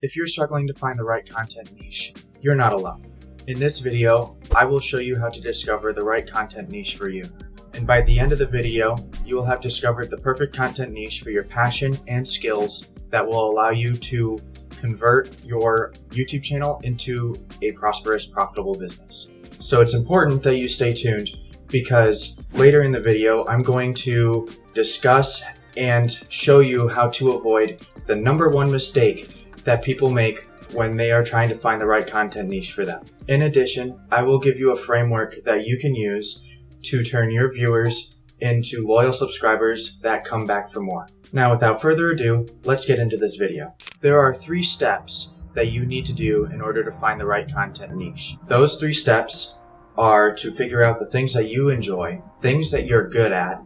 If you're struggling to find the right content niche, you're not alone. In this video, I will show you how to discover the right content niche for you. And by the end of the video, you will have discovered the perfect content niche for your passion and skills that will allow you to convert your YouTube channel into a prosperous, profitable business. So it's important that you stay tuned because later in the video, I'm going to discuss and show you how to avoid the #1 mistake that people make when they are trying to find the right content niche for them. In addition, I will give you a framework that you can use to turn your viewers into loyal subscribers that come back for more. Now, without further ado, let's get into this video. There are 3 steps that you need to do in order to find the right content niche. Those 3 steps are to figure out the things that you enjoy, things that you're good at,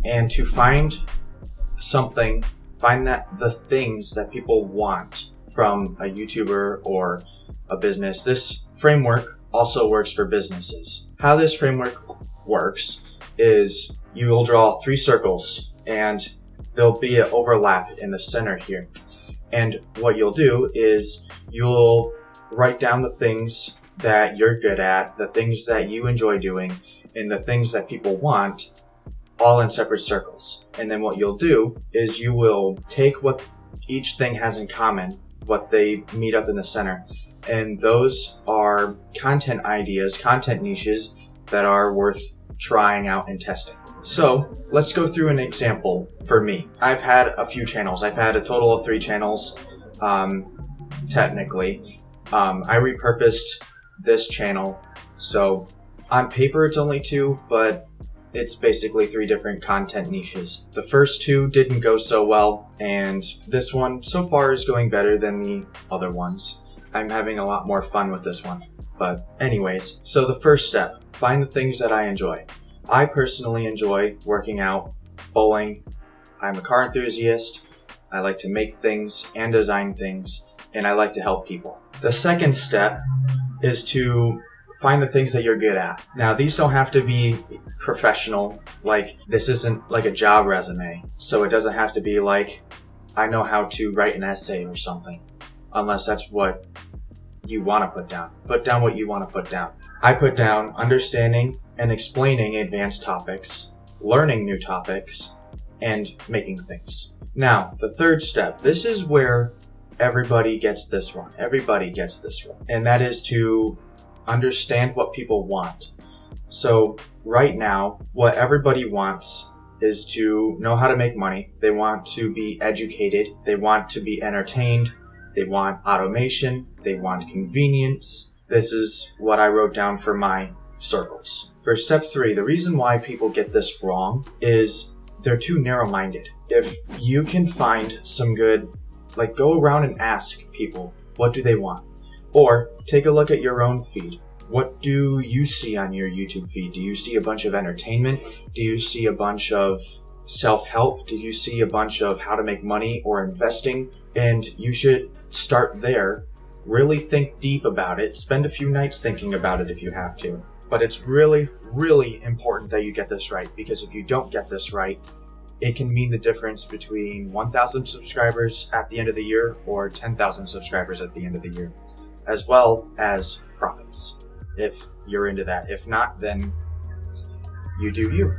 and to find the things that people want from a YouTuber or a business. This framework also works for businesses. How this framework works is you will draw 3 circles and there'll be an overlap in the center here. And what you'll do is you'll write down the things that you're good at, the things that you enjoy doing, and the things that people want, all in separate circles. And then what you'll do is you will take what each thing has in common, what they meet up in the center, and those are content ideas, content niches that are worth trying out and testing. So let's go through an example for me. I've had a few channels. I've had a total of 3 channels, technically. I repurposed this channel, so on paper it's only 2, but it's basically 3 different content niches. The first 2 didn't go so well, and this one so far is going better than the other ones. I'm having a lot more fun with this one. But anyways, so the first step, find the things that I enjoy. I personally enjoy working out, bowling. I'm a car enthusiast. I like to make things and design things, and I like to help people. The second step is to find the things that you're good at. Now, these don't have to be professional, like this isn't like a job resume, so it doesn't have to be like I know how to write an essay or something, unless that's what you want to put down. Put down what you want to put down. I put down understanding and explaining advanced topics, learning new topics, and making things. Now, the third step, this is where everybody gets this wrong. Everybody gets this wrong, and that is to understand what people want. So right now, what everybody wants is to know how to make money. They want to be educated. They want to be entertained. They want automation. They want convenience. This is what I wrote down for my circles. For step 3, the reason why people get this wrong is they're too narrow-minded. If you can find some good, go around and ask people, what do they want? Or take a look at your own feed. What do you see on your YouTube feed? Do you see a bunch of entertainment? Do you see a bunch of self-help? Do you see a bunch of how to make money or investing? And you should start there. Really think deep about it. Spend a few nights thinking about it if you have to. But it's really, really important that you get this right, because if you don't get this right, it can mean the difference between 1,000 subscribers at the end of the year or 10,000 subscribers at the end of the year, as well as profits, if you're into that. If not, then you do you,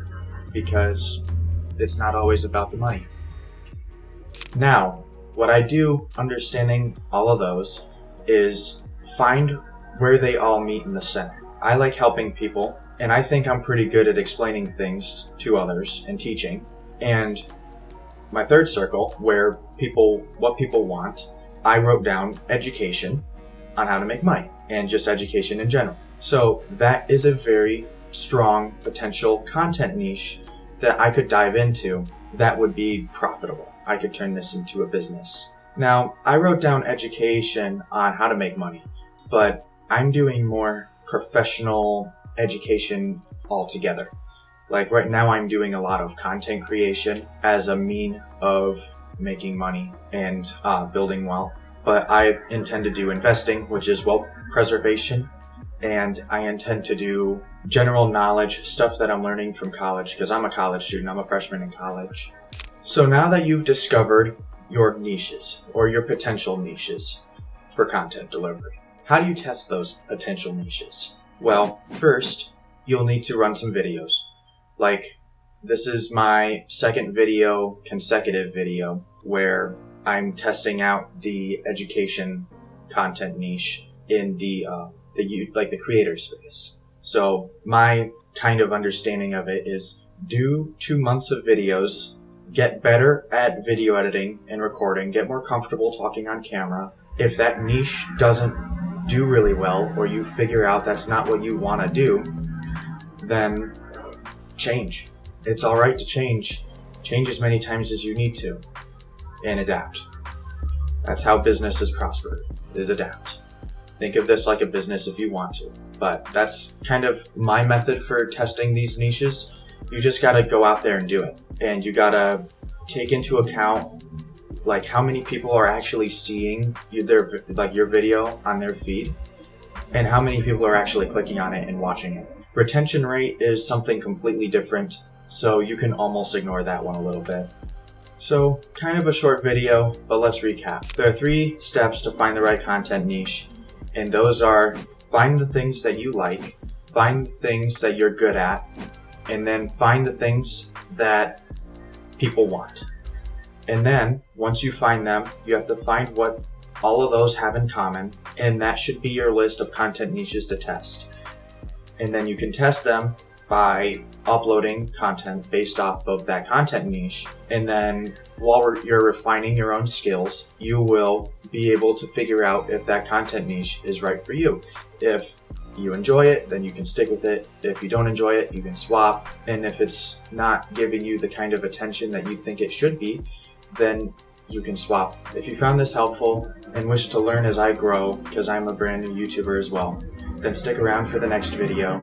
because it's not always about the money. Now, what I do, understanding all of those, is find where they all meet in the center. I like helping people, and I think I'm pretty good at explaining things to others and teaching. And my third circle, what people want, I wrote down education on how to make money, and just education in general. So that is a very strong potential content niche that I could dive into that would be profitable. I could turn this into a business. Now, I wrote down education on how to make money, but I'm doing more professional education altogether. Like right now, I'm doing a lot of content creation as a mean of making money and building wealth. But I intend to do investing, which is wealth preservation, and I intend to do general knowledge, stuff that I'm learning from college, because I'm a college student. I'm a freshman in college. So now that you've discovered your niches or your potential niches for content delivery. How do you test those potential niches? Well, first, you'll need to run some videos. Like, this is my second consecutive video, where I'm testing out the education content niche in the creator space. So my kind of understanding of it is do 2 months of videos, get better at video editing and recording, get more comfortable talking on camera. If that niche doesn't do really well, or you figure out that's not what you want to do, then change. It's all right to change. Change as many times as you need to, and adapt. That's how businesses prosper, is adapt. Think of this like a business if you want to. But that's kind of my method for testing these niches. You just gotta go out there and do it. And you gotta take into account like how many people are actually seeing your video on their feed, and how many people are actually clicking on it and watching it. Retention rate is something completely different, so you can almost ignore that one a little bit. So, kind of a short video, but let's recap. There are 3 steps to find the right content niche, and those are find the things that you like, find the things that you're good at, and then find the things that people want. And then, once you find them, you have to find what all of those have in common, and that should be your list of content niches to test. And then you can test them by uploading content based off of that content niche. And then while you're refining your own skills, you will be able to figure out if that content niche is right for you. If you enjoy it, then you can stick with it. If you don't enjoy it, you can swap. And if it's not giving you the kind of attention that you think it should be, then you can swap. If you found this helpful and wish to learn as I grow, because I'm a brand new YouTuber as well, then stick around for the next video.